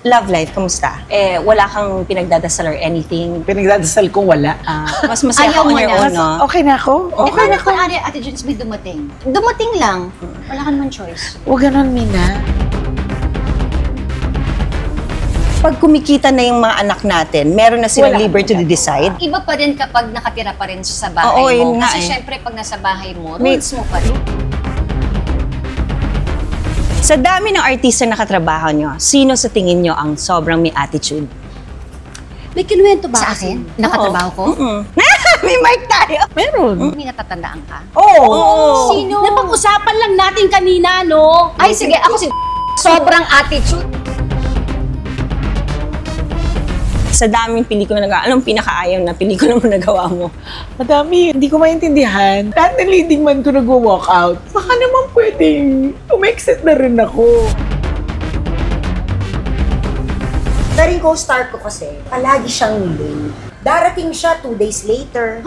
Love life, kamusta? Wala kang pinagdadasal or anything? Pinagdadasal kong wala. Mas masaya ka on your own, no? Okay na ako. Okay na ako. Ate Jules, may dumating. Dumating lang. Wala ka naman choice. Huwag ganon, Mina. Pag kumikita na yung mga anak natin, meron na silang liberty to decide. Iba pa rin kapag nakatira pa rin sa bahay Oo, mo. yun nga Kasi syempre, pag nasa bahay mo, rules mo pa rin. Sa dami ng artista na katrabaho nyo, sino sa tingin nyo ang sobrang may attitude? May kinuwento ba sa akin? Nakatrabaho ko? May mic tayo. Meron. May natatandaan ka? Oo. Sino? Napag-usapan lang natin kanina, no? Ay, sige, ako si sobrang attitude. Sa daming pelikula na nagawa, anong pinakaayaw na pelikula mo nagawa mo? Madami. Hindi ko maintindihan. Lahat ng leading man ko nag-walk out. Baka naman pwedeng umexit na rin ako. Daring co-star ko kasi, palagi siyang late. Darating siya 2 days later.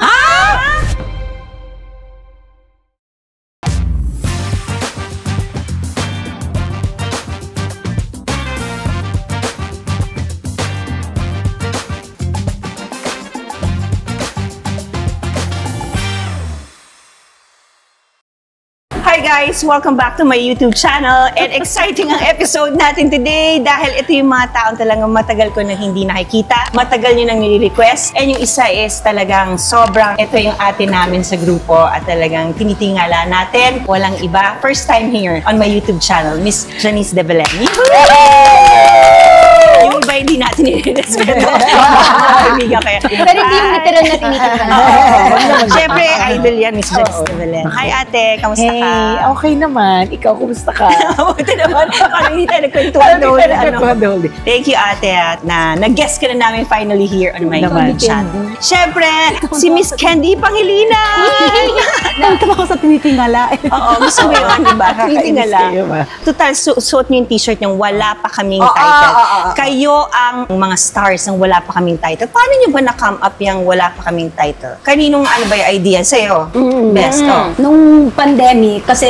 Hi guys! Welcome back to my YouTube channel and exciting ang episode natin today dahil ito yung mga taong talagang matagal ko na hindi nakikita, matagal nyo nang nire-request, and yung isa is talagang sobrang, ito yung ate namin sa grupo at talagang tinitingala natin, walang iba. First time here on my YouTube channel, Miss Janice De Belen. Yung iba hindi natin nire-respeto. Kaibigan kaya. Pero hindi yung literal na tinitingnan. Siyempre, idol yan, Miss Janice De Belen. Hi ate, kamusta ka? Hey, okay naman. Ikaw, kumusta ka? Buti naman. Parang hindi tayo nagkwentuhan doon. Thank you, ate, at na nag-guest ka na namin finally here on my YouTube channel. Siyempre, si Miss Candy Pangilinan! Nagtama ko sa tinitingala. Oo, gusto mo yun, di ba? Tinitingala. Total, suot niyo yung t-shirt niyong wala pa kaming title. Kayo ang mga stars ng wala pa kaming title. Paano niyo ba na-come up yung wala pa kaming title? Kaninong ano ba yung idea sa'yo? Best, Nung pandemic, kasi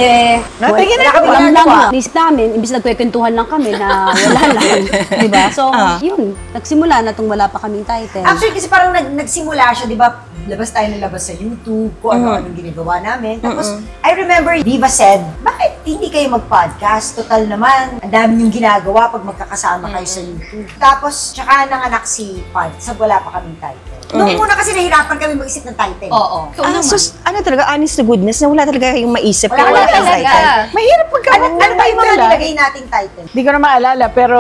wala kami wala ginagawa. List namin, imbis nagkwentuhan lang kami na wala lang. Diba? So, yun. Nagsimula na itong wala pa kaming title. Actually, kasi parang nagsimula siya, di ba? Labas tayo ng labas sa YouTube, kung ano-anong ginagawa namin. Tapos, I remember, Diva said, bakit hindi kayo mag-podcast? Total naman, ang dami yung ginagawa pag magkakasama kayo sa YouTube. Tapos, tsaka nanganak si Pod, sa wala pa kaming title. Noong una kasi nahirapan kami mag-isip ng title. Oo. So, ano talaga, honest to goodness, na wala talaga kayong maisip. Wala kayong talaga. title. Mahirap magkaroon Ano ba yung mga title, nilagay nating title? Hindi ko na maalala, pero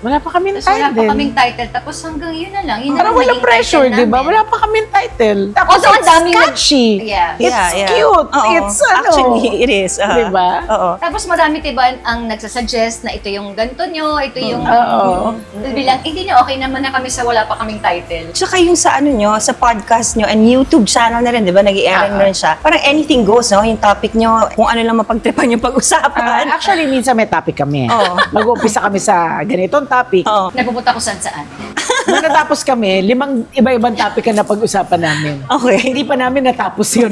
wala pa kami Tapos wala pa title. kaming title. Tapos hanggang yun na lang. Yun na Parang lang walang naging pressure, title di ba? namin. Wala pa kami title. Tapos Also, ang it's daming catchy. Yeah. It's cute. Oo. It's Actually, it is. Di ba? Oo. Tapos marami diba ang nagsasuggest na ito yung ganito nyo, ito yung Oo. bilang, hindi nyo, okay naman na kami sa wala pa kaming title. Tsaka yung sa ano nyo, sa podcast nyo and YouTube channel na rin, di ba? Nag-i-airing na rin siya. Parang anything goes, no? Yung topic nyo, kung ano lang mapagtripan yung pag-usapan. Actually, minsan may topic kami. Oo. Mag-uumpisa kami sa ganitong topic. Oo. Napupunta ko saan. Nung natapos kami, 5 iba-ibang topic ang napag-usapan namin. Okay. Hindi pa namin natapos yun,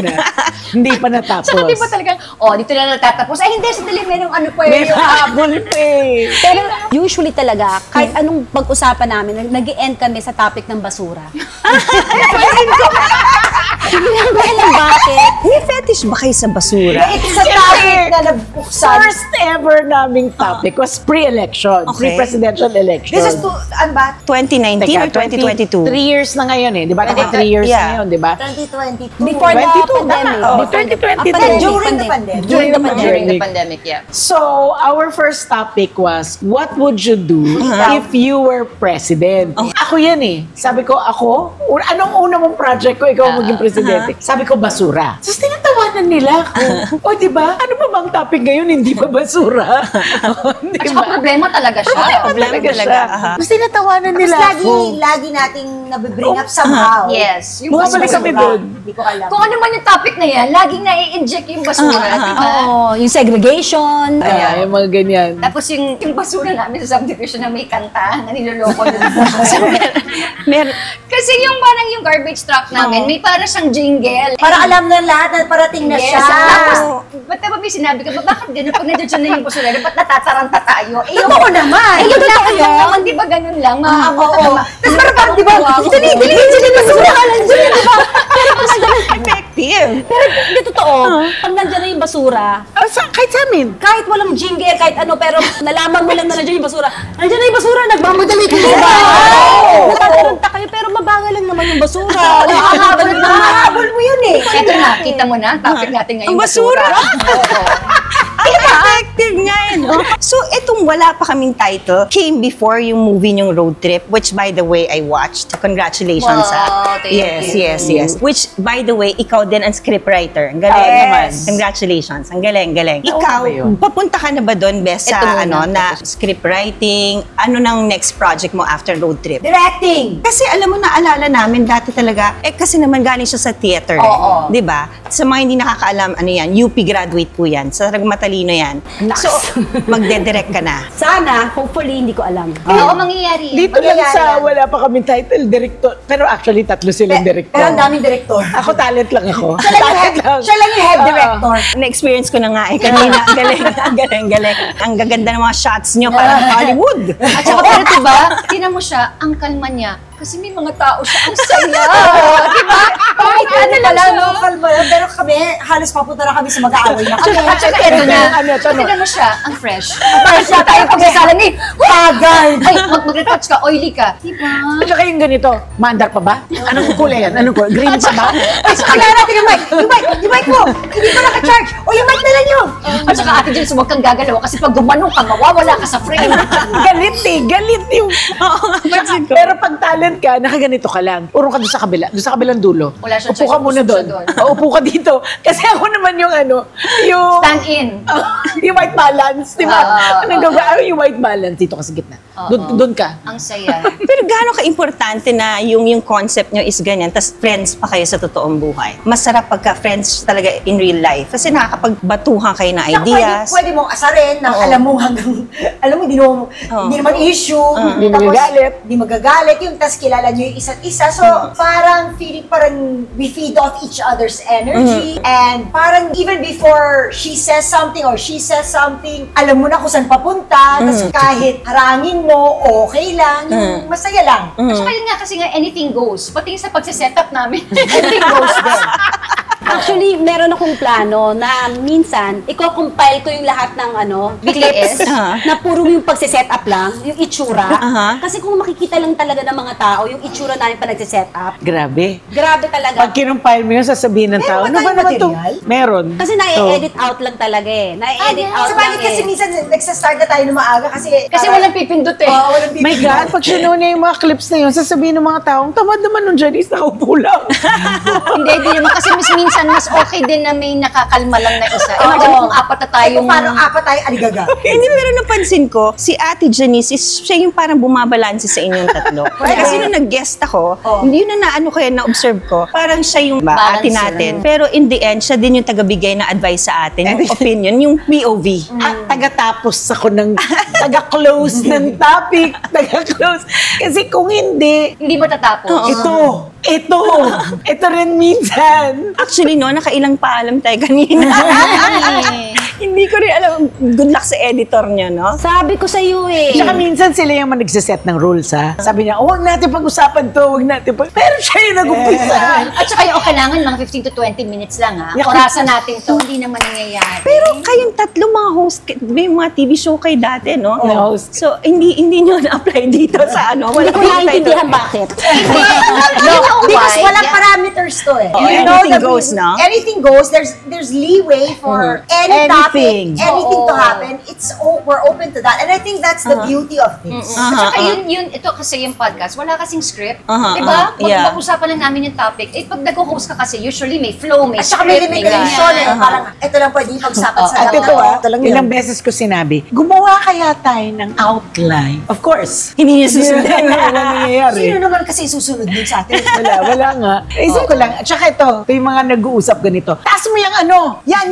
Hindi pa natapos. Saka di ba talagang, dito na natatapos. Ay, hindi, sandali, merong ano pa May yun. habol pa eh. Pero usually talaga, kahit anong pag-usapan namin, nag-e-end kami sa topic ng basura. Hindi lang ko alam bakit. May fetish ba kayo sa basura? It's a topic na nabuksan. First ever naming topic was pre-election. Okay. Pre-presidential election. This is ano ba? 2019 or 2022? 3 years na ngayon eh. Di ba? 3 years Yeah. na ngayon, di ba? 2022. Before the 22, pandemic. tama. Before the 2022. During the pandemic. During the During the pandemic. pandemic, yeah. So, our first topic was, what would you do if you were president? Ako yan eh. Sabi ko, anong una mong project ko, ikaw maging presidente? Sabi ko, basura. Tapos tinatawanan nila ako. O, di ba? Ano pa bang topic ngayon? Hindi ba basura? Di At saka ba? problema talaga siya. Problema talaga. siya. Tapos tinatawanan Tapos nila ako. lagi nating nabibring up somehow. Yes. Yung Bumabalik basura. kami doon. Hindi ko alam. Kung ano man yung topic na yan, laging nai-inject yung basura. Diba? Oo, yung segregation. Yung mga ganyan. Tapos yung basura namin sa subdivision na may kanta na niloloko na. Meron. Kasi yung parang yung garbage truck namin, may parang siyang jingle. Para alam na lahat na parating na siya. Tapos, ba't naman may sinabi ka, bakit gano'n pag nandiyan na yung basura, dapat natataranta tayo? Totoo naman. Yung lakad lang naman, di ba ganun lang? Oo. Tapos parang, di ba, dali, basura ka lang dyan, di ba? Effective. Pero hindi totoo. Pag nandiyan na yung basura, Kahit sa amin. kahit walang jingle, kahit ano, pero nalaman mo lang na nandiyan yung basura. Nandiyan na yung basura, nagmamadali kayo. Natataranta kayo, pero mabagal lang naman yung basura. Habol mo yun eh. Ito na, kita mo na, topic natin ngayon. Ang basura. Effective nga yun. So, itong wala pa kaming title came before yung movie yung Road Trip, which by the way, I watched. Congratulations. Wow, thank you. Yes. Which, by the way, ikaw din ang scriptwriter. Ang galing naman. Congratulations. Ang galing. Ikaw, ba yun? papunta ka na ba doon, Bes, Ito sa muna. na scriptwriting? Ano nang next project mo after Road Trip? Directing. Kasi alam mo, naalala namin dati talaga, kasi naman galing siya sa theater. Oo. Di ba? Sa mga hindi nakakaalam, ano yan, UP graduate po yan. Sa matalino yan. So, magde-direct ka na. Sana, hopefully, hindi ko alam. Oo, mangyayari. Dito lang Mangyayari sa yan. wala pa kami title, director. Pero actually, 3 silang director. Pero ang daming director. Ako talent lang ako. Siya lang yung head director. Na-experience ko na nga eh kanina. Galing. Ang gaganda ng mga shots nyo, parang Hollywood. At saka pero diba, tinan mo siya, ang kalma niya. Kasi may mga tao siya, ang saya. Diba? Kahit ano pa lang, no? Kalma lang. Pero kami, halos papunta na kami sa mag-aaway na kami. At saka ito na, Ano? tinan mo siya, ang fresh. Fresh na tayo pagsasalan eh. Agad! Ay, mag-retouch ka, oily ka. Diba? At saka yung ganito, maandar pa ba? Anong kulay yan? Anong kulay? Green pa ba? Ay, sakala natin yung mic! Yung mic mo! Hindi pa naka-charge! O yung mic na lang yun! At saka ate Jens, huwag kang gagalaw kasi pag gumanong ka, mawawala ka sa frame. Galit yung... Pero pag talent ka, nakaganito ka lang. Urong ka doon sa kabila, doon sa kabilang dulo. Wala siyang Upo ka choice, muna upo doon. siya doon. Upo ka dito. Kasi ako naman yung yung... Stand in. yung white balance, di ba? Anong gagawin? Yung white balance dito ka sa gitna. Doon ka. Ang saya. Pero gaano ka-importante na yung concept nyo is ganyan, tas friends pa kayo sa totoong buhay. Masarap pagka friends talaga in real life. Kasi nakakapagbatuhan kayo ng ideas. Pwede mong asarin na alam mo hanggang, alam mo, hindi naman issue. Hindi magagalit. Hindi magagalit. Yung tas kilala nyo yung isa't isa. So, parang feeling parang we feed off each other's energy. And parang even before she says something or she says something, alam mo na kung saan papunta. Tas kahit harangin mo, okay lang. Yung masaya lang. At saka yun nga kasi nga anything goes. Pati sa pagsiset-up namin, anything goes din. Actually, meron akong plano na minsan, i-compile ko yung lahat ng BTS? na puro yung pagsiset up lang, yung itsura. Aha. Kasi kung makikita lang talaga ng mga tao, yung itsura namin pa nagsiset up, Grabe. grabe talaga. Pag kinumpile mo yun, sasabihin ng tao, ano ba tayong naman ito? material? Meron. Kasi na-edit out lang talaga eh. Na-edit out Sa lang bagay kasi eh. minsan nagsa-start na tayo ng maaga kasi Kasi walang pipindot eh. Oo, walang My God, pag sinuha niya yung mga clips na yun, sasabihin ng mga taong, tamad naman nung Janice, nakaupo lang. Hindi naman. Kasi minsan mas okay din na may nakakalma lang na isa. Imagine kung apat na tayong... Paano apat tayo aligaga? Hindi, pero napansin ko, si Ate Janice, siya yung parang bumabalanse sa inyong tatlo. Kasi nung nag-guest ako, hindi yun na ano kaya na-observe ko, parang siya yung Balance ate natin. Pero in the end, siya din yung taga-bigay ng advice sa atin, yung opinion, yung POV. At taga-tapos ako ng, taga-close ng topic, taga-close. Kasi kung hindi, Hindi matatapos. ito rin minsan. Actually, no, nakailang paalam tayo kanina. Hindi ko rin alam. Good luck sa editor niya, no? Sabi ko sa iyo eh. Tsaka minsan sila yung nagsiset ng rules, ha? Sabi niya, huwag natin pag-usapan to, huwag natin Pero siya yung nag-umpisa. At saka yung kailangan mga 15 to 20 minutes lang ha. Orasan natin to, hindi naman nangyayari. Pero kayong tatlo mga host, may mga TV show kayo dati, no? host. So, hindi nyo na-apply dito sa ano. Hindi ko naiintindihan bakit. Because walang parameters to eh. Anything goes, no? Anything goes. There's leeway for any topic, anything to happen. We're open to that. And I think that's the beauty of this. At saka ito kasi yung podcast, wala kasing script. Uh-huh, Diba? yeah. Mag-usapan lang namin yung topic. Eh, pag nag-host ka kasi, usually may flow, may At saka may script, may limitation eh. ganyan. Parang, ito lang pwede pag-usapan sa At ito Ito lang yun. ilang beses ko sinabi, gumawa kaya tayo ng outline. Of course. Hindi nyo susundin. Wala nangyayari. Sino naman kasi susunod din sa atin? Wala nga. Isip ko lang. At saka ito yung mga nag-uusap ganito. Taas mo yung ano. Yan.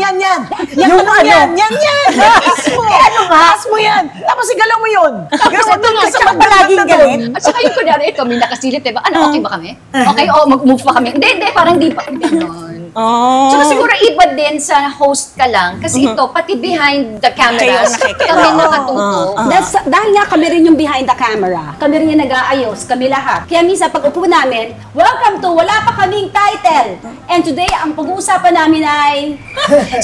Yung Yan! Ano nga? Taas mo yan! Tapos igalaw mo yun! Tapos ito nga, At saka palaging galit. At saka yung kunyari, ito, may nakasilip, diba? Ano, okay ba kami? Okay, mag-move pa kami. Hindi, parang di pa. Ganon. Oh. Tsaka siguro iba din sa host ka lang. Kasi ito, pati behind the cameras, Kayo nakikinig. kami nakatuto. Dahil nga kami rin yung behind the camera. Kami rin yung nag-aayos, kami lahat. Kaya minsan pag upo namin, welcome to Wala Pa Kaming Title. And today, ang pag-uusapan namin ay...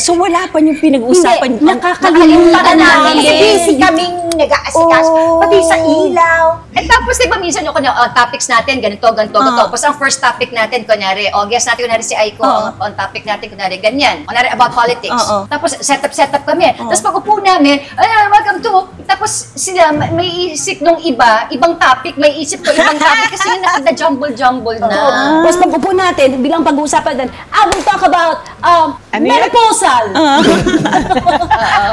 So wala pa yung pinag-uusapan. Hindi, nakakalimutan namin. Kasi busy kaming nag-aasikas. Pati sa ilaw. At tapos, di ba, minsan yung topics natin, ganito. Tapos ang first topic natin, kunyari, guest natin, kunyari si Aiko, on topic natin, kunyari, ganyan. Kunyari, about politics. Tapos, setup kami. Tapos pag upo namin, welcome to, tapos sila, may isip nung ibang topic, may isip ko ibang topic, kasi yung nakada-jumble-jumble na. Tapos pag upo natin, bilang pag-uusapan din, we'll talk about Ano yan? menopausal.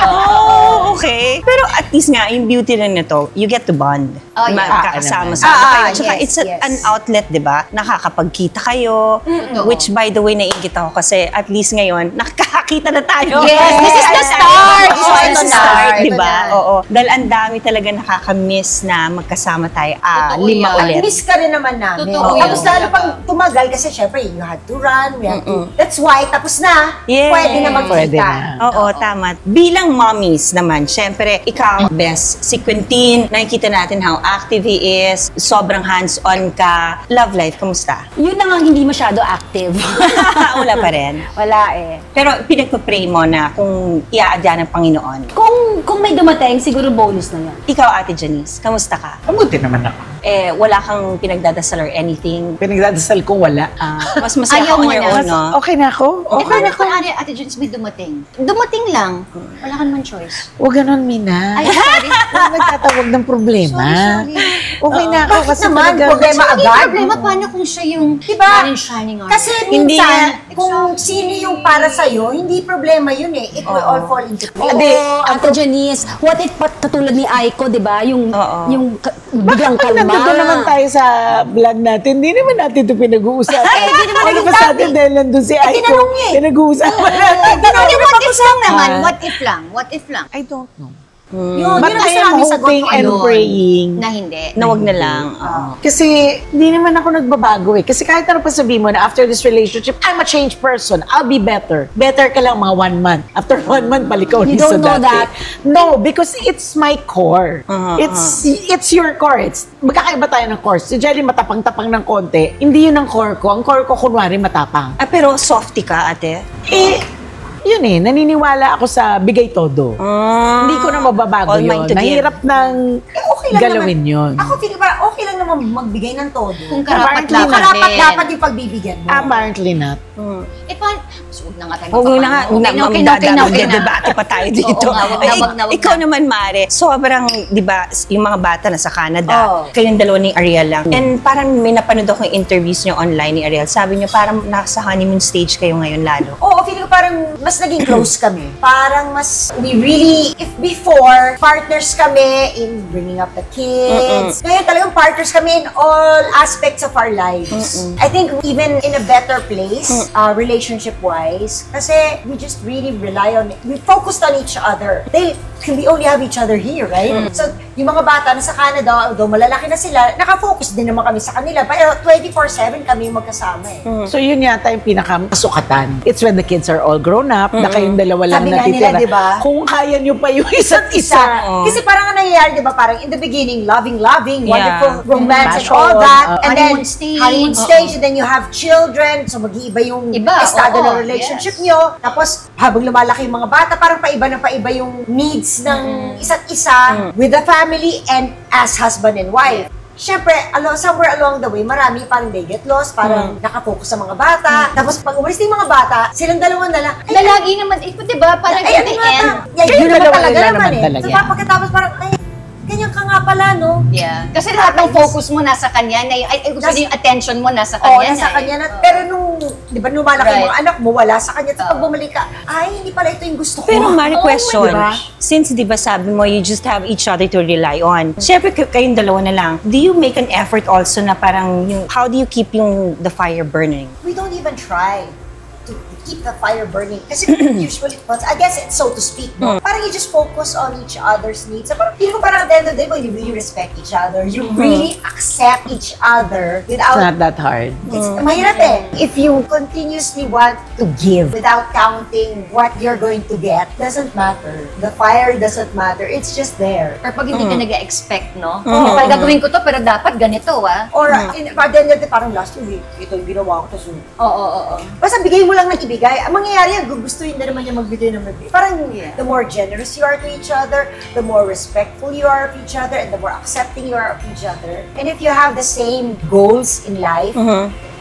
Oh, okay. Pero at least nga, yung beauty rin nito, you get to bond. Oh, yeah. Magkakasama-sama kayo. Tsaka yes, it's yes. an outlet, di ba? Nakakapagkita kayo. Which, by the way, naiingit ako kasi at least ngayon, nakakakita na tayo. Yes, this is the start. Oo, This is it's the the start. start, di ba? Ito na. Oo. Dahil ang dami talaga nakakamiss na magkasama tayo. Totoo 5 yan. ulit. Miss ka rin naman namin. Totoo Tapos yun. lalo pang tumagal kasi syempre you had to run, we had to. That's why tapos na. Yes. Pwede na magkita. Pwede na. Oo, tama. Bilang mommies naman, syempre, ikaw, best. Si Quintin, nakikita natin how active he is. Sobrang hands-on ka. Love life, kamusta? Yun na nga hindi masyado active. Wala pa rin. Wala eh. Pero pinagpa-pray mo na kung iaadya ng Panginoon. Kung may dumating, siguro bonus na yan. Ikaw, Ate Janice, kamusta ka? Mabuti naman ako. Wala kang pinagdadasal or anything? Pinagdadasal kong wala. Mas masaya Ayaw ka on mo your na. own, no? Okay na ako? Paano kung Ate Jones may dumating? Dumating lang. Wala ka naman choice. Huwag ganon, Mina. Ay, sorry. Huwag nagtatawag ng problema. Sorry. Okay na ako Bakit kasi naman? talaga. Problema Hindi agad. problema, paano kung siya yung Diba? shining on Kasi Hindi minsan, nga. kung sino yung para sa'yo, hindi problema yun eh. It will all fall into place. Oo, Ate Janice, what if katulad ni Aiko, di ba? Yung biglang Bakit kalma. nandito naman tayo sa vlog natin? Hindi naman natin ito pinag-uusapan. di naman Ano naging ba sa atin topic? dahil nandun si Aiko? tinanong niya eh. Pinag-uusapan natin. Hindi, what if lang naman? What if lang? What if lang? I don't know. Yun, But yun I ang am aming sagot hoping ko. and Ayun. praying. Na hindi. Na wag na lang. Oo. Kasi hindi naman ako nagbabago eh. Kasi kahit ano pa sabihin mo na after this relationship, I'm a changed person. I'll be better. Better ka lang mga 1 month. After 1 month, balik ka ulit You don't sa know dati. that? No, because it's my core. It's your core. Magkakaiba tayo ng core. Si Jelly matapang-tapang ng konti. Hindi yun ang core ko. Ang core ko kunwari matapang. Pero softy ka, ate? Yun eh, naniniwala ako sa bigay todo. Hindi ko na mababago All yun. mine to give. Nahirap ng Okay lang galawin naman. yun. Ako, feeling parang okay lang naman magbigay ng todo. Kung Apparently karapat-dapat Karapat din. dapat yung pagbibigyan mo. Apparently not. Paano? Huwag na nga tayo. Huwag na nga, magdadabate pa tayo dito. Oo nga, wag na, Ay, wag na, wag ikaw na. naman, Mare, sobrang, di ba, yung mga bata na sa Canada, Oo. kayong dalawa ni Ariel lang. And parang may napanood ako yung interviews niyo online ni Ariel. Sabi niyo, parang nasa honeymoon stage kayo ngayon lalo. Oo, feeling ko parang mas naging close kami. Parang mas, we really, if before, partners kami in bringing up the kids. Ngayon talagang partners kami in all aspects of our lives. I think even in a better place, relationship-wise, kasi we just really rely on, we focused on each other. We only have each other here, right? So, yung mga bata na sa Canada, although malalaki na sila, nakafocus din naman kami sa kanila. Pero 24/7 kami magkasama eh. So yun yata yung pinakamasukatan. It's when the kids are all grown up, na kayong dalawa lang Sabi nga natitira. nila, di ba? Kung kaya nyo pa yung isa't isa. Kasi parang ang nangyayari, di ba, parang in the beginning, loving, wonderful romance and Passion. all that. And Honeymoon then, stage. honeymoon stage, and then you have children, so mag-iiba yung Iba, estado oo, ng relationship yes. nyo. Tapos, habang lumalaki yung mga bata, parang paiba na paiba yung needs ng isa't isa with the family and as husband and wife. Siyempre, somewhere along the way, marami parang they get lost, parang nakafocus sa mga bata. Tapos pag umalis na yung mga bata, silang dalawa na lang, Na lagi naman, diba, parang ay, at the end. yun naman dalawa talaga nila naman naman eh. talaga. Diba, pagkatapos parang, ay, ganyan ka nga pala, no? Yeah. Kasi lahat ng focus mo nasa kanya, gusto yung attention mo nasa Oo, kanya. nasa kanya na. Pero nung, di ba, lumalaki yung Right. mga anak mo, wala sa kanya. Tapos pag bumalik ka, ay, hindi pala ito yung gusto ko. Pero Mari, question, diba? since di ba sabi mo, you just have each other to rely on. Siyempre, kayong dalawa na lang. Do you make an effort also na parang, how do you keep the fire burning? We don't even try to keep the fire burning. Kasi usually, I guess it's so to speak, no? Parang you just focus on each other's needs. So, parang feeling ko parang at the end of the day, you really respect each other. You really accept each other without... It's not that hard. It's mahirap eh. If you continuously want to give without counting what you're going to get, doesn't matter. The fire doesn't matter. It's just there. Or pag hindi ka nag-expect, no? Pag gagawin ko to, pero dapat ganito, Or, at the end of the day, parang last year, ito yung ginawa ko. Oo. Basta bigay mo lang ng ibigay. Ang mangyayari yan, gustuhin na naman niya magbigay ng magbigay. Parang the more generous you are to each other, the more respectful you are of each other, and the more accepting you are of each other. And if you have the same goals in life,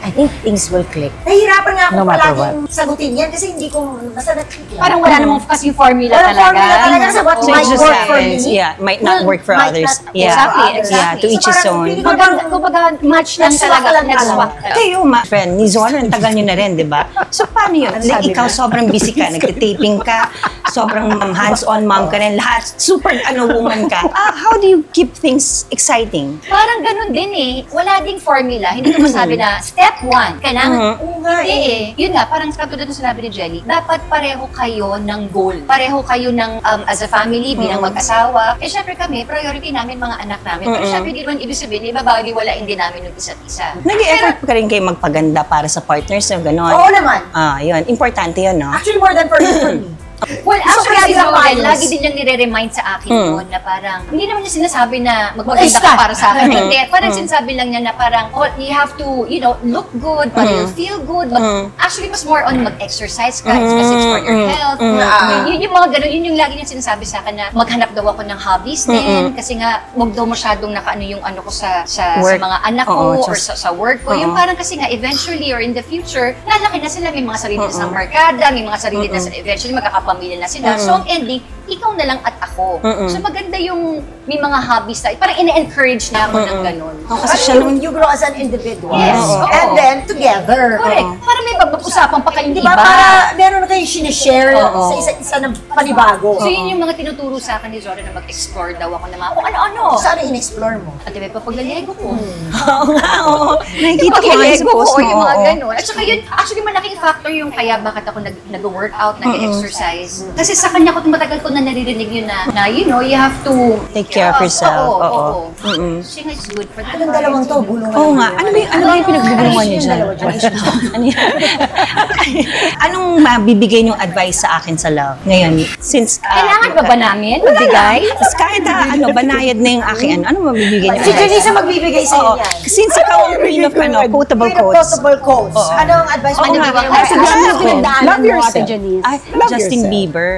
I think things will click. Nahihirapan nga ako No matter palaging sagutin yan kasi hindi ko basta nakikita. Parang wala namang kasi yung formula Walang talaga. formula talaga sa what So it might just work for happens. me. Yeah, might not work for might others. not Yeah. work for Exactly, others. Yeah, to each his parang own. feeling ko Kumbaga match lang Nag-swak talaga. lang Nag-swak. Kayo, friend, ni Zora, ang tagal nyo na rin, di ba? So, paano yun? Like, ikaw, sobrang busy ka, nagtitaping ka, sobrang hands-on mom ka rin, lahat, super woman ka. How do you keep things exciting? Parang ganun din eh. Wala ding formula. Hindi ko masabi na step 1, kailangan. Oo nga Hindi eh. Yun nga, parang katulad ng sinabi ni Jelly, dapat pareho kayo ng goal. Pareho kayo ng, as a family, bilang mag-asawa. Eh, syempre kami, priority namin mga anak namin. Pero syempre, hindi naman ibig sabihin, ibabaliwalain din namin yung isa't isa. Nag-i-effort ka rin kayo magpaganda para sa partners na gano'n? Oo naman. Yun. Importante yun, no? Actually, more than for me. Well, actually, kaya sila Roel, minus. lagi din niyang nire-remind sa akin yun na parang, hindi naman niya sinasabi na magpaganda ka Stop. para sa akin. Hindi, parang sinasabi lang niya na parang, you have to, look good, para you feel good. But actually, mas more on mag-exercise ka, it's message for your health. Yun yung mga ganun, yun yung lagi niya sinasabi sa akin na maghanap daw ako ng hobbies din, kasi nga, huwag daw masyadong nakaano yung ano ko sa Work. mga anak Oo, ko, or sa work ko. Yung parang kasi nga, eventually or in the future, lalaki na sila, may mga sarili na sa markada, may mga sarili na sila, eventually magkakapamilya na sila. So, ang ending, ikaw na lang at ako. So, maganda yung may mga hobbies na, parang ine-encourage na ako ng ganun. Kasi siya naman, You grow as an individual. Yes, oo. And then, together. Correct. Para may pag-usapan pa kayong Diba? iba. Para meron na kayong sinishare sa isa't isa ng panibago. So, yun yung mga tinuturo sa akin ni Zora na mag-explore daw ako ng mga kung ano-ano. Saan in-explore mo? At diba, paglalego ko. oo nga, oo. Nakikita ko nga sa post mo. Yung mga oo. ganun. At saka yun, actually malaking factor yung kaya bakit ako nag-workout, nag-exercise. Kasi sa kanya ko, matagal ko na naririnig yun na you have to Take care of yourself. Oo. Siya nga is good for that. Anong dalawang to? Bulungan. Oo nga. Ano ba yung pinagbubulungan niyo dyan? Ano yan? Anong mabibigay niyong advice sa akin sa love ngayon? Since, Kailangan ba namin magbigay? Tapos kahit banayad na yung aking ano mabibigay niyo? Si Janisa magbibigay sa Oo. yan. Since ikaw ang queen of quotable Queen of quotes. quotable quotes. Anong advice mo? Ano ba? Ay, siguro Love yung pinagdaanan Love mo, yourself. Ate Janice. Ay, Love Justin yourself. Bieber.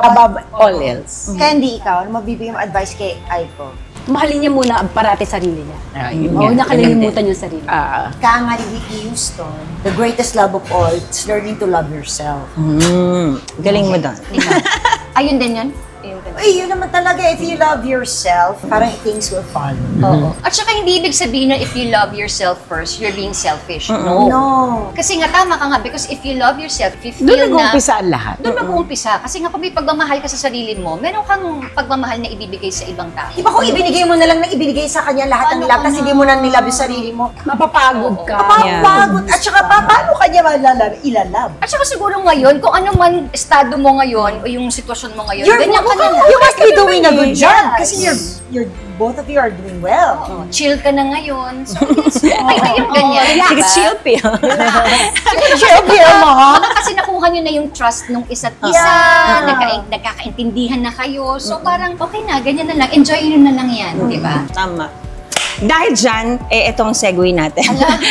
Above all else. Candy, ikaw, ano mabibigay mo advice kay Aiko? Mahalin niya muna parati sarili niya. Yun Oo, nga. nakalilimutan yung sarili. Kaya nga ni Whitney Houston, the greatest love of all is learning to love yourself. Galing mo doon. Ayun din yun. Ay, yun naman talaga. If you love yourself, parang things will follow. Oo. At saka hindi ibig sabihin na if you love yourself first, you're being selfish. No. No. Kasi nga tama ka nga, because if you love yourself, if you feel Doon na... nag-umpisa ang lahat. Doon mag-uumpisa. Kasi nga kung may pagmamahal ka sa sarili mo, meron kang pagmamahal na ibibigay sa ibang tao. Di ba kung ibinigay mo na lang na ibigay sa kanya lahat ng love, kasi hindi mo na nilove yung sarili mo, Mapapagod ka. mapapagod. At saka, paano kanya ilalove? At saka siguro ngayon, kung ano man estado mo ngayon o yung sitwasyon mo ngayon, You're, ganyan ka na lang. you must be doing a good job. Yes. Kasi both of you are doing well. Oo, chill ka na ngayon. So, okay na yung ganyan. Sige, chill pill. Chill pill mo. Baka kasi nakuha nyo na yung trust nung isa't isa, nagkakaintindihan na kayo. So parang okay na, ganyan na lang. Enjoy nyo na lang yan, di ba? Tama. Dahil dyan, itong segue natin.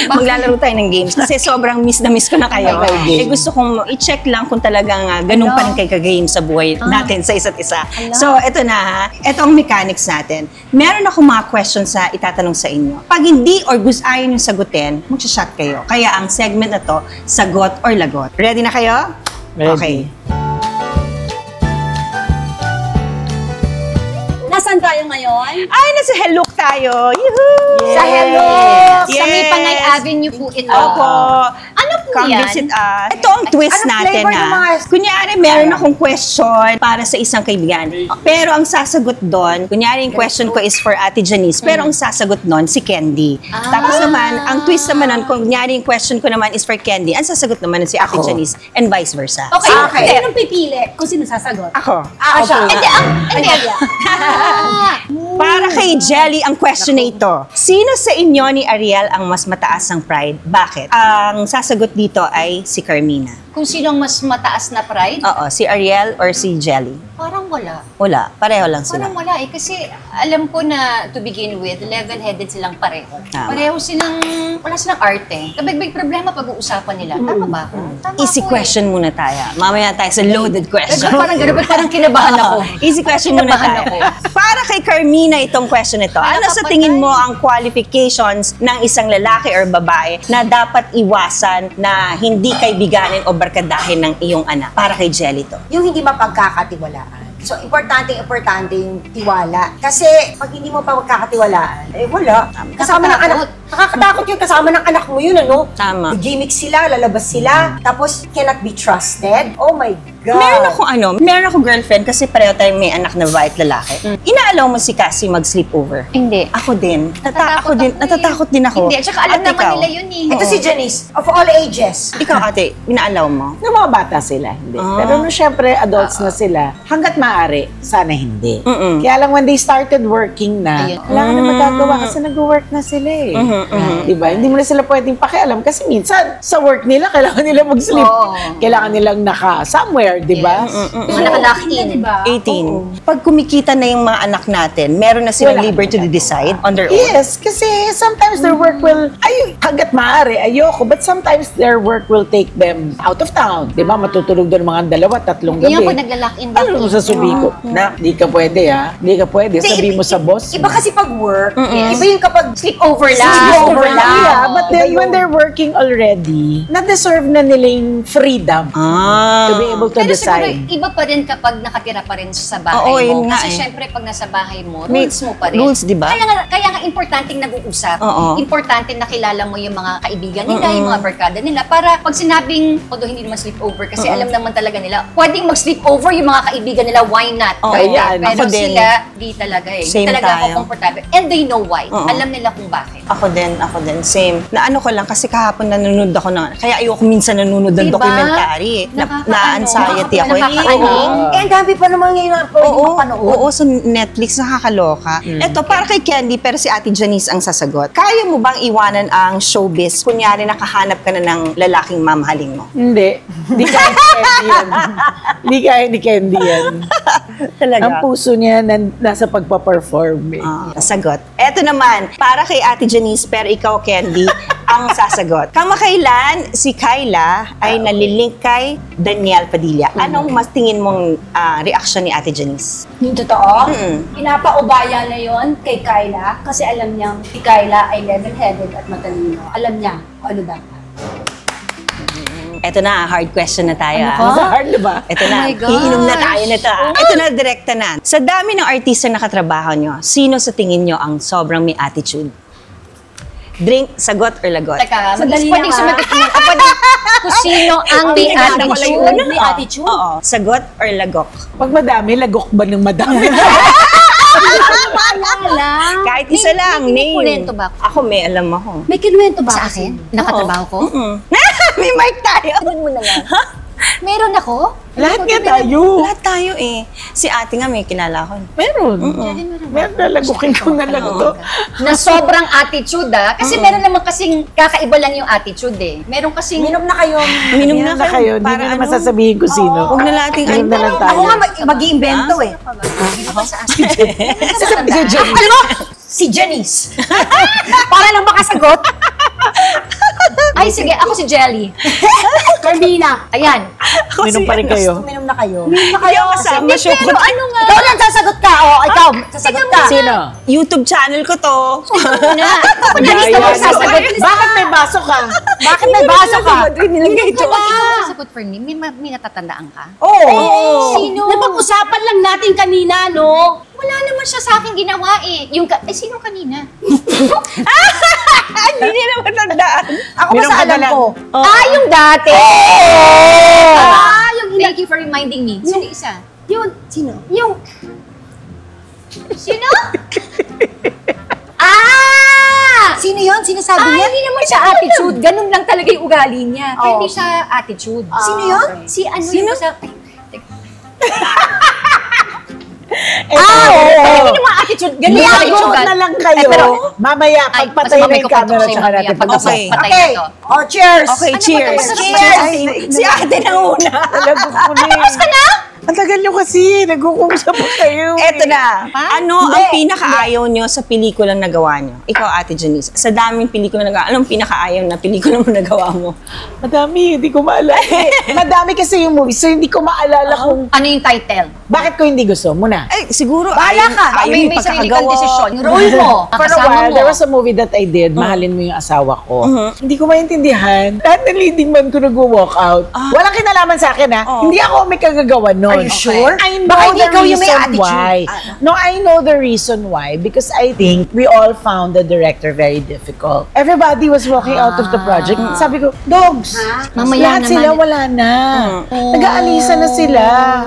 Maglalaro tayo ng games. Kasi sobrang miss na miss ko na kayo. Gusto kong i-check lang kung talagang ganun pa rin kayo ka-game sa buhay natin sa isa't isa. So, ito na ha. Ito ang mechanics natin. Meron akong mga questions sa itatanong sa inyo. Pag hindi or gusto ayaw nyo sagutin, magsha-shot kayo. Kaya ang segment na to, sagot or lagot. Ready na kayo? Ready. Okay. Nasaan tayo ngayon? Ay, nasa Hello tayo! Yoo-hoo! Sa Hello! Yes. Sa may Panay Avenue po ito. Opo. Ano po Come yan. visit us. Ito ang twist Ano natin flavor ng mga- Kunyari, meron akong question para sa isang kaibigan. Pero ang sasagot doon, kunyari yung question ko is for Ate Janice, pero ang sasagot doon si Candy. Tapos naman, ang twist naman nun, kunyari yung question ko naman is for Candy, ang sasagot naman si Ate Janice and vice versa. Okay. Okay. Sinong pipili kung sino sasagot? Ako. Siya. Hindi. Para kay Jelly, ang question na ito. Sino sa inyo ni Ariel ang mas mataas ng pride? Bakit? Ang sasagot dito ay si Carmina. Kung sino ang mas mataas na pride, Oo, si Ariel or si Jelly? parang wala. Wala, pareho lang sila. Parang wala eh. Kasi alam ko na to begin with, level-headed silang pareho. Tama. Pareho silang, wala silang arte. Kabig-big problema pag-uusapan nila. Tama ba ako? Tama Easy ako question muna tayo. Mamaya tayo sa loaded question. Parang gano'n, parang kinabahan ako. Easy question muna Kinabahan tayo. ako. Para kay Carmina itong question ito. Ano sa tingin mo ang qualifications ng isang lalaki or babae na dapat iwasan na hindi kaibiganin o barkadahin ng iyong anak? Para kay Jelly to. Yung hindi mapagkakatiwalaan. So, importante yung tiwala. Kasi, pag hindi mo pa magkakatiwalaan, wala. Kasama ng anak. Nakakatakot yun. Kasama ng anak mo yun, ano? Tama. Gimmick sila, lalabas sila. Tapos, cannot be trusted. Oh my God. Meron akong girlfriend kasi pareho tayong may anak na babae at lalaki. Inaalaw mo si Cassie mag-sleepover? Hindi. Ako din. Natatakot Natatakot din ako. Hindi, at saka alam At naman ikaw? nila yun eh. Ito si Janice, of all ages. Ikaw ate, inaalaw mo? Nung mga bata sila, hindi. Pero nung syempre, adults na sila, hanggat maaari, sana hindi. Kaya lang when they started working na, Ayun. wala ka na magagawa kasi nag-work na sila eh. Diba? Hindi mo na sila pwedeng pakialam kasi minsan, sa work nila, kailangan nila mag-sleep. Oo. Kailangan nilang naka-somewhere, diba? Yung nakalock in. Diba? 18. Pag kumikita na yung mga anak natin, meron na silang Wala. liberty to decide on their own. Yes, kasi sometimes their work will, hanggat maaari, ayoko, but sometimes their work will take them out of town. Diba? Matutulog doon mga 2-3 gabi. Yung ako nagla-lock in back Ano mo sasabihin ko? Na, di ka pwede ha? Di ka pwede. Sabihin mo sa boss. Iba kasi pag work, Yes. iba yung kapag Sleepover lang. Sleepover lang. Yeah, but then Iba when yung- they're working already, na-deserve na nila yung freedom to be able to Pero siguro, decide. iba pa rin kapag nakatira pa rin sa bahay Oo, mo. yun nga Kasi eh. syempre, pag nasa bahay mo, May rules mo pa rin. rules, di ba? Kaya nga importanteng nag-uusap. Oo. Importante nakilala mo yung mga kaibigan nila, yung mga barkada nila, para pag sinabing, although hindi naman sleepover, kasi alam naman talaga nila, pwedeng mag-sleepover yung mga kaibigan nila, why not? Oo. Ayan, Pero ako din. sila, di talaga eh. Same Di talaga tayo. ako comfortable. And they know why. Oo. Alam nila kung bakit. Ako din, same. Na ano ko lang, kasi kahapon nanonood ako ng, kaya ayoko minsan nanonood ng Diba? documentary. Na-anxiety ako. Nakakaaning. Eh, ang dami pa naman ngayon na pwede Oo, mapanood. oo, sa Netflix, nakakaloka. Eto, para kay Candy, pero si Ate Janice ang sasagot. Kaya mo bang iwanan ang showbiz? Kunyari, nakahanap ka na ng lalaking mamahalin mo. Hindi. Hindi kaya ni Candy yan. Hindi kaya ni Candy yan. Talaga? Ang puso niya nasa pagpa-perform eh. Sagot. Eto naman, para kay Ate Janice, pero ikaw, Candy, ang sasagot. Kamakailan, si Kyla ay nalilink kay Daniel Padilla. Anong mas tingin mong reaction ni Ate Janice? Yung totoo, Mm. pinapaubaya na yon kay Kyla kasi alam niyang si Kyla ay level-headed at matalino. Alam niya kung ano dapat. Eto na, hard question na tayo. Sa hard, diba? Ito na, Oh my gosh. iinom na tayo nito. Ito na, direkta na. Sa dami ng artista na katrabaho nyo, sino sa tingin nyo ang sobrang may attitude? Drink, sagot or lagot? Teka, Madali pwedeng na, ha? sumagot mo. Pwedeng kung sino ang may attitude. May attitude. Oo, sagot or lagok? Pag madami, lagok ba ng madami? Kahit isa lang, may name. kulento ba? Ako may alam ako. May kinuwento ba Sa kasi? akin? Nakatrabaho ko? May mic tayo. Ano mo na yan? Meron ako? Lahat nga tayo. Lahat tayo eh. Si ate nga may kilala ko. Meron. Meron na lagokin ko na lang to. Na sobrang attitude Kasi meron naman kasing kakaiba lang yung attitude eh. Meron kasing... Minom na kayo. Minom Yan na kayo. Hindi Para na ano? masasabihin ko sino. Huwag na nating Minom na lang tayo. Ako nga mag-iimbento eh. Hindi ko sa akin. Alam mo, si Janice. Para lang makasagot. Ay, sige. Ako si Jelly. Carmina. Ayan. Minom pa rin kayo. Uminom na kayo. Hindi ako kasama. Show ko. Ano nga? Ikaw lang sasagot ka. O, ikaw, sasagot ka. Sino? YouTube channel ko to. Una. Ayan. Ako sasagot. Bakit may baso ka? Bakit may baso ka? Nilagay ko. Sasagot for me. May natatandaan ka? Oo. Sino? Napag-usapan lang natin kanina, no? Wala naman siya sa akin ginawa eh. Sino kanina? Hindi nila matandaan. yan? Ako Meron basta ka na alam lang. ko. Yung dati! Yung thank you for reminding me. Sino isa? Yun. Sino? Yung, Sino? Sino yun? Sinasabi niya? Hindi naman siya attitude. Ganun lang talaga yung ugali niya. Pero hindi siya attitude. Sino yun? Si ano Sino? yung sa... Oo. Hindi naman attitude. Ganun yung Liyago attitude. na lang kayo. Mamaya, pagpatay na yung camera, tsaka natin pag-usap. Okay. Okay. Oh, cheers! Okay, Ano ba cheers. ito? Cheers! Si ate na una. Talagang kulit. Ka na? Ang tagal nyo kasi, nag-uusap pa kayo. Eto na. Ano ang pinakaayaw nyo sa pelikulang nagawa nyo? Ikaw, Ate Janice. Sa daming pelikula nagawa, anong pinakaayaw na pelikula mo nagawa mo? Madami, hindi ko maalala. Madami kasi yung movie, so hindi ko maalala kung Ano yung title? bakit ko hindi gusto. Muna. Ay, siguro, Bahala ka. ayaw May yung sarili kang pagkakagawa. desisyon. Yung role mo. For a Kasama while, mo. there was a movie that I did, Mahalin Mo Yung Asawa Ko. Hindi ko maintindihan. Lahat ng leading man ko nag-walk out. Walang kinalaman sa akin, ha? Hindi ako may kagagawa nun. Are you sure? I know Baka hindi the ikaw yung may reason attitude. why. No, I know the reason why. Because I think we all found the director very difficult. Everybody was walking out of the project. Sabi ko, dogs! Mamaya Lahat naman. sila wala na. Nag-aalisa na sila.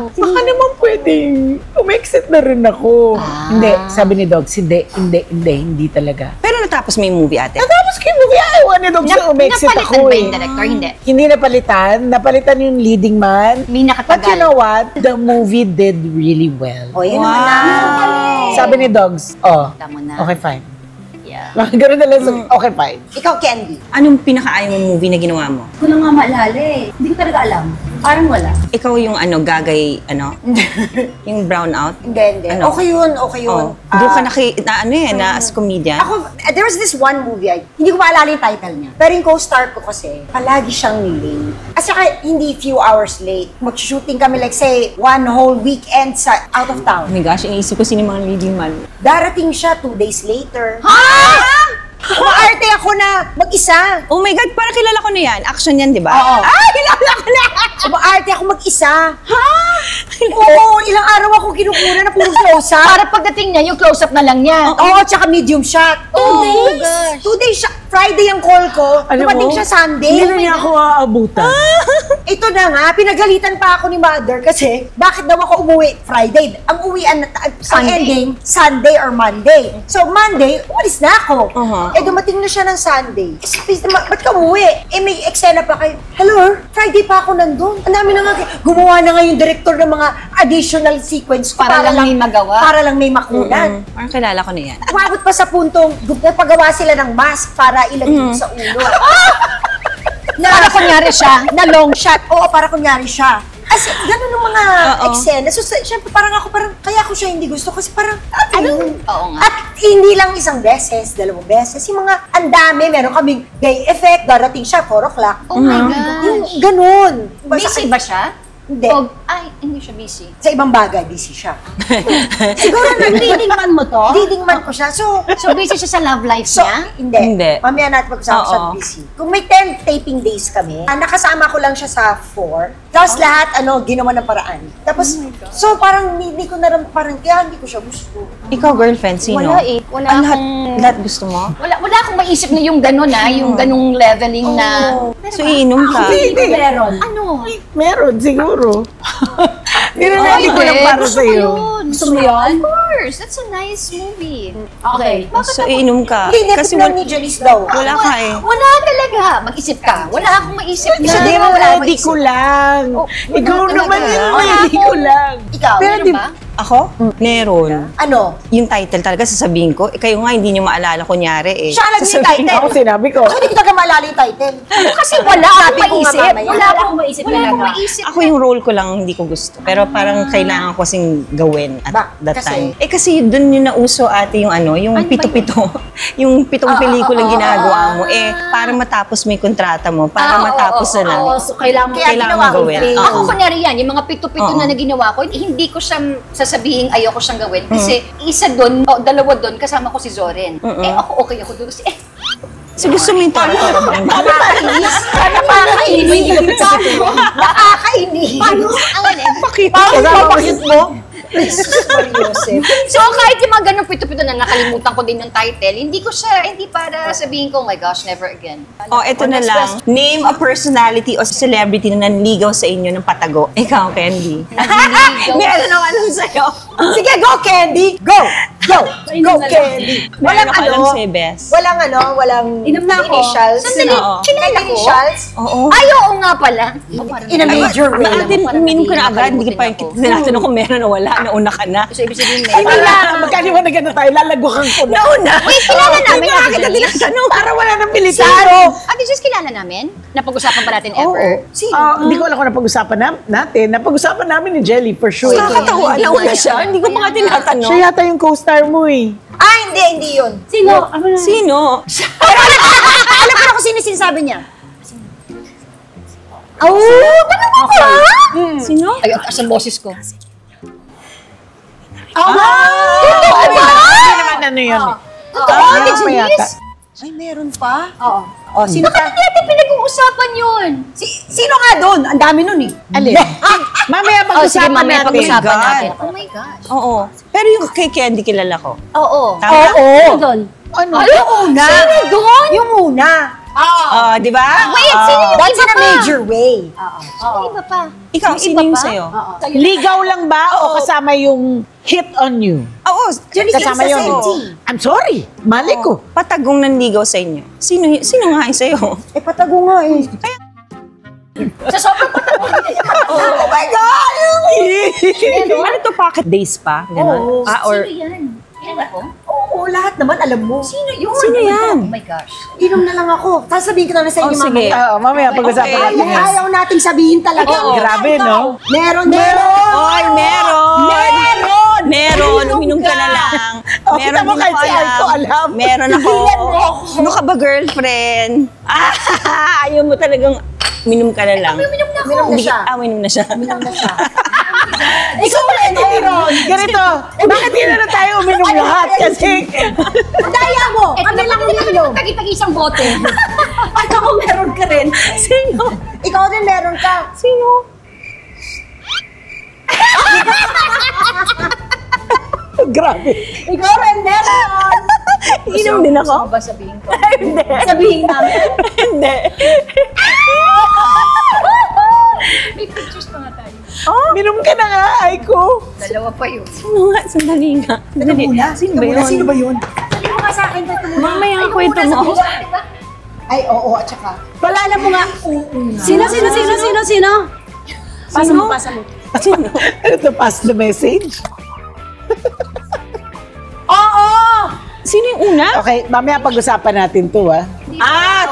Baka naman pwedeng umexit na rin ako. Hindi, sabi ni Dogs, hindi talaga. Pero natapos mo yung movie, Ate. Tapos kay movie, ayaw ni Dogs na umexit Napalitan ako ba eh. yung director? Hindi. Hindi napalitan. Napalitan yung leading man. May nakatagal. But you know what? The movie did really well. Oh, yun naman na. Sabi ni Dogs, Tama na. okay, fine. Yeah. Ganun na lang sabi, okay, fine. Ikaw, Candy. Anong pinakaayaw mong movie na ginawa mo? ko na nga maalala eh. Hindi ko talaga alam. Parang wala. Ikaw yung gagay, yung brown out? Hindi. Ano? Okay yun, okay yun. Oh. Doon ka na as comedian? Ako, there was this one movie, hindi ko maalala yung title niya. Pero yung co-star ko kasi, palagi siyang late. At saka, hindi few hours late. Mag-shooting kami, like say, one whole weekend sa out of Oh town. my gosh, iniisip ko sino yung mga leading man. Darating siya 2 days later. Umaarte ako na mag-isa. Oh my God, parang kilala ko na yan. Action yan, di ba? Oo. Ah, kilala ko na! Umaarte ako mag-isa. Ha? Oo, ilang araw ako kinukuha na puro close-up. Para pagdating niya, yung close-up na lang niya. Oo, tsaka medium shot. 2 days. gosh. 2 days siya. Friday ang call ko. Dumating siya Sunday. Hindi na niya ako aabutan. Ito na nga, pinagalitan pa ako ni mother kasi bakit daw ako umuwi Friday? Ang uwian na ang Sunday. ending, Sunday or Monday. So Monday, umalis na ako. Eh dumating na siya ng Sunday. Eh sabi, ba't ka umuwi? Eh may eksena pa kayo. Hello, Friday pa ako nandun. Ang dami na nga, gumawa na nga yung director ng mga additional sequence ko Para lang may magawa. Para lang may makunan. Parang kilala ko na yan. Umabot pa sa puntong napagawa sila ng mask para ilagay sa ulo. Para kunyari siya. Na long shot. Oo, para kunyari siya. As ganun yung mga Oo. eksena. So, syempre, kaya ko siya hindi gusto kasi parang, yun? Oo nga. At hindi lang isang beses, 2 beses. Yung mga, ang dami, meron kaming day effect, darating siya, 4 o'clock. Oh my gosh. Yung ganun. Busy ba siya? Hindi. Ay, hindi siya busy. Sa ibang bagay, busy siya. Siguro leading man mo to? Leading man ko siya. So, So, busy siya sa love life So, niya? hindi. Hindi. Mamaya natin mag-usap siya Oo. busy. Kung may 10 taping days kami, nakasama ko lang siya sa 4. Tapos lahat, ginawa ng paraan. Tapos, so parang hindi ko na rin, parang, kaya hindi ko siya gusto. Ikaw, girlfriend, sino? Wala eh. Wala Ah, lahat, akong... lahat gusto mo? Wala akong maisip na yung gano'n yung ganung leveling na... So, iinom ka? Hindi. Meron. Ano? Meron, siguro. Nilalabi ko lang para Gusto ko sa'yo. yun. Gusto mo yun? Of course. That's a nice movie. Okay. So, iinom ka? Hindi, Kasi nepot lang ni Janice daw. wala ka eh. Wala talaga. Mag-isip ka. Wala akong maisip na. Hindi mo ready ko lang. Oh, Ikaw wala naman talaga. yung ready ko lang. Ikaw, Pero Meron di ba? Ako? Meron. ano? Yung title talaga sasabihin ko, kayo nga hindi nyo maalala kunyari eh. Siya alam niya yung Sasabihin title. Ako sinabi ko. Ako hindi ko talaga maalala yung title. Kasi wala akong Sabi ko nga maisip. mamaya. Wala akong maisip Wala akong talaga. maisip. Ako yung role ko lang hindi ko gusto. Pero parang kailangan ko kasing gawin at that Kasi? time. Eh kasi doon yung nauso ate yung yung Ano ba pito-pito. yung pitong pelikulang ginagawa mo. Eh, para matapos mo yung kontrata mo. Para matapos na lang. Oo, so kailangan Kaya Kailangan ginawa mo ko gawin. yung Oo. Ako kunyari yan, yung mga pito-pito Oo. na ginawa ko, hindi ko siya sasabihin ayoko siyang gawin. Kasi isa doon, dalawa doon, kasama ko si Zoren. Eh ako okay ako doon. Kasi So gusto mo yung tara-tara bang Nakakainis. Nakakainis. Nakakainis. ang ano, Bakit? Bakit mo? So, kahit yung mga ganun pito-pito na nakalimutan ko din yung title, hindi para sabihin ko, oh my gosh, never again. Ito na lang. Name a personality o celebrity na nanligaw sa inyo ng patago. Ikaw, Candy. Meron ako alam sa'yo. Sige, go, Candy! Go! Go! Go, Candy! Meron ako alam sa'yo, Bes. Walang Inom na ako. initials. Sandali, Oo. kilala ko? Initials? Oo. Ay, oo nga pala. In a major way. Bakit uminom ka na agad? Hindi ka pa tinatanong kung meron o wala. Nauna ka na. So, ibig sabihin, Ay, may... wala. Magkaliwanagan na tayo. Lalagukan ko na. Nauna! Wait, kilala namin, Bakit Ate kita Janice? tinatanong? Para wala nang militaro. Ate Jess, kilala namin? Napag-usapan pa natin ever? Hindi ko alam kung napag-usapan natin. Napag-usapan namin ni Jelly, for sure. Nakakatawa. Nauna siya. Hindi ko pa nga tinatanong. Siya yata yung co-star mo eh. Hindi yun. Sino? Sino? Alam ko na kung sino sinasabi niya. Sino? Ay, ang boses ko. Hindi naman ano yun. Ate pa yata. Janice? Ay, meron pa? Oo. Sino Bakit hindi natin pinag-uusapan yun? Sino nga doon? Ang dami nun eh. Alin? Mamaya Sige, pag-usapan mamaya natin. pag-usapan God. natin. Oh my gosh. Oo. Pero yung kay Candy kilala ko. Oo. Tama? Sino doon? Ano? Yung una. Sino doon? Yung una. Di ba? Wait, sino yung That's iba in a pa? major way. Sino iba pa? Ikaw, sino yung sa'yo? Ligaw lang ba o kasama yung hit on you? Oo. Kasama yun. I'm sorry. Mali ko. Patagong nanligaw sa inyo. Sino nga yung sa'yo? Eh, patago nga eh. Sa sobrang patapos. Oh my God! Ano to, pocket days pa? Ganun? Or Sino yan? Kilala ko? Oo, lahat naman alam mo. Sino yun? Sino yan? Oh my gosh. Inom na lang ako. Sasabihin ko na sa inyo sige. mamaya. Oo, mamaya pag-usapan Okay. natin yan. Ayaw nating sabihin talaga. Grabe, no? Meron! Oy, meron! Meron! Uminom ka na lang. Oh, kita mo din kahit ako si Aiko alam. Meron ako. Ano ka ba, girlfriend? Ayaw mo talagang uminom ka na lang. Uminom na ako. Uminom na siya. Ikaw na meron! Ganito, bakit hindi na tayo uminom lahat? Kasi, Daya mo! Kami lang uminom. Tagi-tagi isang bote. At ako meron ka rin. Sino? Ikaw din meron ka. Sino? grabe. Ikaw rin meron! Inom din ako. Ano ba sabihin ko? Hindi. Sabihin namin. Hindi. May pictures pa nga tayo. Minom ka na nga, Aiko. Dalawa pa yun. Sino nga? Sandali nga. Sandali. Sino ba yun? Sino ba yun? Sabi mo nga sa akin, ito muna. Mamaya ang kwento mo. Ay, oo, at saka. Palala mo nga. Sino? Pasa mo. Sino? Ano to, pass the message? Oo! Sino yung una? Okay, mamaya pag-usapan natin to, ah.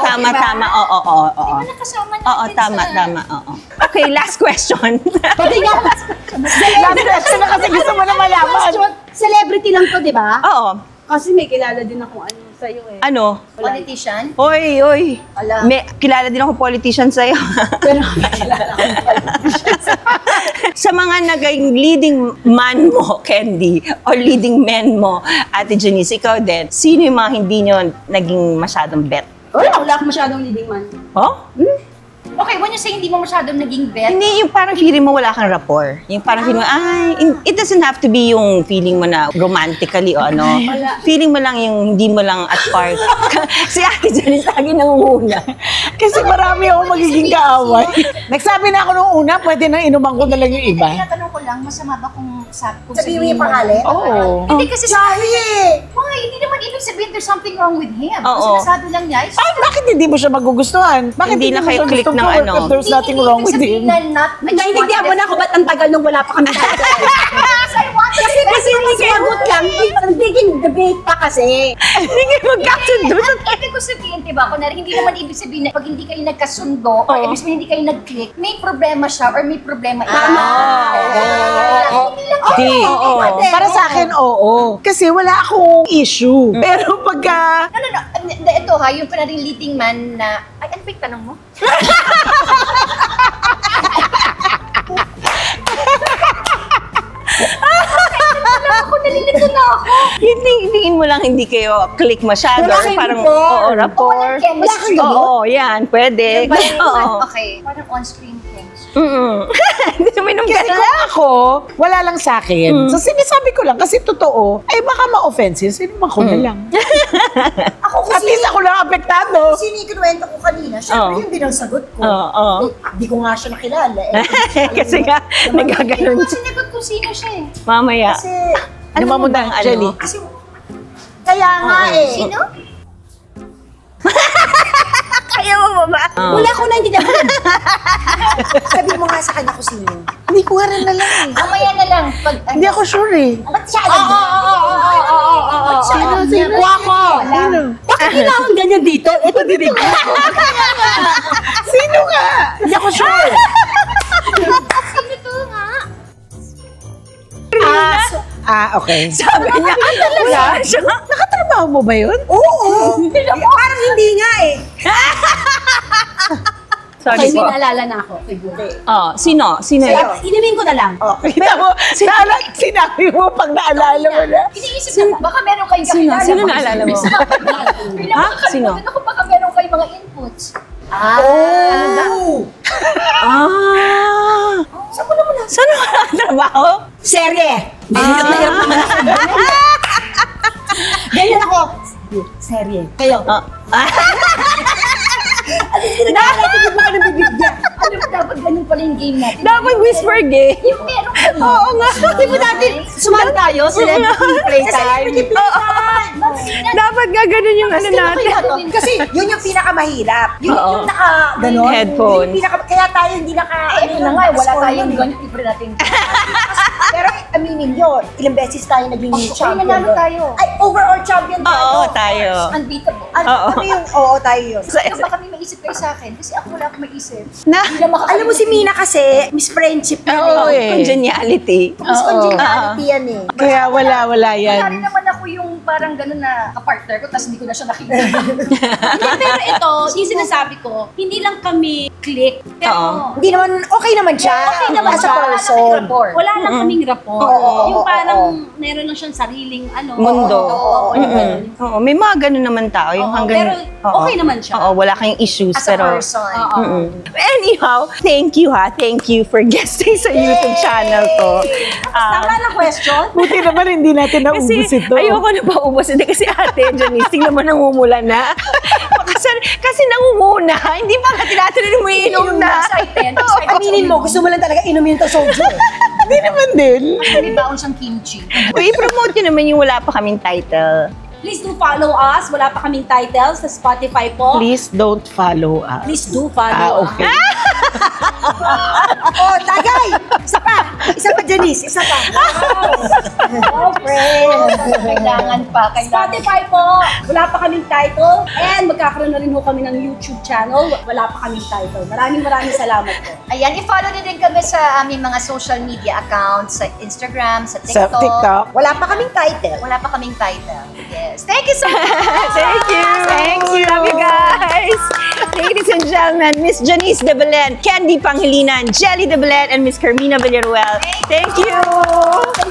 Tama. Oo. Nakasama natin Oo, tama. Oo. Okay, last question. Pati nga. Last question na kasi gusto mo na malaman. Celebrity lang to, di ba? Oo. Kasi may kilala din akong ano sa'yo eh. Ano? Politician? Oy. Ala. Kilala din ako politician sa'yo. Pero may kilala akong Sa mga naging leading man mo, Candy, or leading men mo, Ate Janice, ikaw din, sino yung mga hindi nyo naging masyadong bet? wala akong masyadong leading man. Oh? Okay, when you say hindi mo masyadong naging bet, Hindi, yung parang feeling mo wala kang rapport. Yung parang feeling mo, it doesn't have to be yung feeling mo na romantically o ano. Feeling mo lang yung hindi mo lang at part. Si Ate Janice lagi nangunguna. Kasi marami akong magiging kaaway. Nagsabi na ako nung una, pwede na inuman ko na lang yung iba. tinatanong ko lang, masama ba kung Sabihin mo yung pangalan? Oo. Hindi kasi Sorry! Why? Hindi naman ibig sabihin there's something wrong with him. Oo. Kasi nasabi lang niya, Ay, bakit hindi mo siya magugustuhan? Bakit Hindi na mo kayo siya click gusto ng ko ano? if there's nothing wrong with him? Naintindihan mo na ako ba't ang tagal nung wala pa kami dati. Kasi hindi sumagot lang. Nagiging debate pa kasi. Hindi kayo magkasundo. Ang ibig ko sabihin, diba, kunwari, hindi naman ibig sabihin na pag hindi kayo nagkasundo, or ibig sabihin hindi kayo nag-click, may problema siya or may problema ikaw. Hindi lang Di. Oo. Para sa akin, oo. Kasi wala akong issue. Pero pagka... No. Ito ha, yung kunwari leading man na, ay, ano ba yung tanong mo? Ako, nalilito na ako. Tingin mo lang hindi kayo click masyado. Wala kayong Parang, rapport. oo, rapport. Walang chemistry. Oo, yan, pwede. Oo. Okay, parang on-screen chemistry. Hindi suminom ka Kasi na. kung ako, wala lang sa akin. So sinasabi ko lang, kasi totoo, ay baka ma-offensive, sinuman ko na lang. Ako At least ako lang apektado. Kasi kinuwento ko kanina, syempre yun din ang sagot ko. Hindi ko nga siya nakilala. Kasi nga, nagaganon siya. Sinagot ko sino siya eh. Mamaya. Kasi, Ano mo bang Jelly? kasi, kaya nga eh. Sino? Kaya mo ba? Wala ko na hindi Sabi mo nga sa kanya kung sino. Hindi ko rin na lang eh. Mamaya na lang. Pag, Hindi ako sure eh. Ba't siya alam mo? Sino? Ako! Sino? Bakit kailangan ganyan dito? Ito bibig ko. Sino nga? Hindi ako sure. Sino to nga? Okay. Sabi niya, wala siya. Nakatrabaho mo ba yun? Oo! Parang hindi nga eh. Sorry Okay, po. may naalala na ako. Sino? Sino yun? Inumin ko na lang. Kita mo, sinabi mo pag naalala mo na. Iniisip ko, baka meron kayong kakilala. Sino naalala mo? Ha? Sino? Ako baka meron kayong mga inputs. Oh! Saan mo naman? Saan mo nakatrabaho? Serye! Ganyan ako. Serye. Kayo. Nakatigil mo ka ng bibig niya. Alam mo, dapat ganun pala yung game natin. Dapat whisper game. Yung meron kami. Oo nga. Di ba dati, sumali tayo, celebrity playtime. Dapat nga ganun yung ano natin. Kasi yun yung pinakamahirap. Yung, Oo. yung naka, ganon. Headphone. Yung kaya tayo hindi naka, Ito na nga, wala tayong ganun. Libre natin. Pero aminin nyo, ilang beses tayo naging champion. nanalo doon. tayo. Ay, overall champion tayo. Oo, tayo. Unbeatable. Ano yung, oo, tayo yun. Ano ba kami maisip kayo sa akin? Kasi ako wala akong maisip. Na? Alam mo si Mina kasi, Miss Friendship yan Oo eh. eh. Congeniality. Miss Congeniality yan eh. Kaya wala Wala rin yan. naman ako yung parang gano'n na kapartner ko, tapos hindi ko na siya nakita. Hindi, pero ito, yung sinasabi ko, hindi lang kami click. Pero Hindi naman, okay naman siya. Okay naman as a siya. person. wala lang kaming rapport. Oo, Yung oo, parang oo. meron lang siyang sariling Mundo. Oo, ganun. Oo, may mga ganun naman tao. Yung Oo, hanggang, pero okay naman siya. Oo, wala kayong issues. As a pero, person. Oo. Anyhow, thank you ha. Thank you for guesting sa YouTube channel ko. Tama na question? Buti naman hindi natin naubos Kasi ito. ayoko na pa ubos. Hindi kasi ate, Janice, tingnan mo nangumula na. kasi nangunguna. Hindi pa ka tinatuloy mo iinom na. Aminin mo, gusto mo lang talaga inumin ito soju. Hindi naman din. May baon siyang kimchi. I-promote nyo naman yung wala pa kaming title. Please do follow us. Wala pa kaming titles sa Spotify po. Please don't follow us. Please do follow Okay. Oh, tagay! Isa pa! Isa pa, Janice. Isa pa. Oh, friend. Kailangan pa. Spotify po, wala pa kaming title. And magkakaroon na rin po kami ng YouTube channel. Wala pa kaming title. Maraming salamat po. Ayan, i-follow na din kami sa aming mga social media accounts, sa Instagram, sa Sa TikTok. TikTok. Wala pa kaming title. Wala pa kaming title. Yes. Thank you so much! Thank you! Thank you! Love you guys! Ladies and gentlemen, Miss Janice de Belen, Candy Pangilinan, Jelly de Belen, and Miss Carmina Villaruel. Thank you!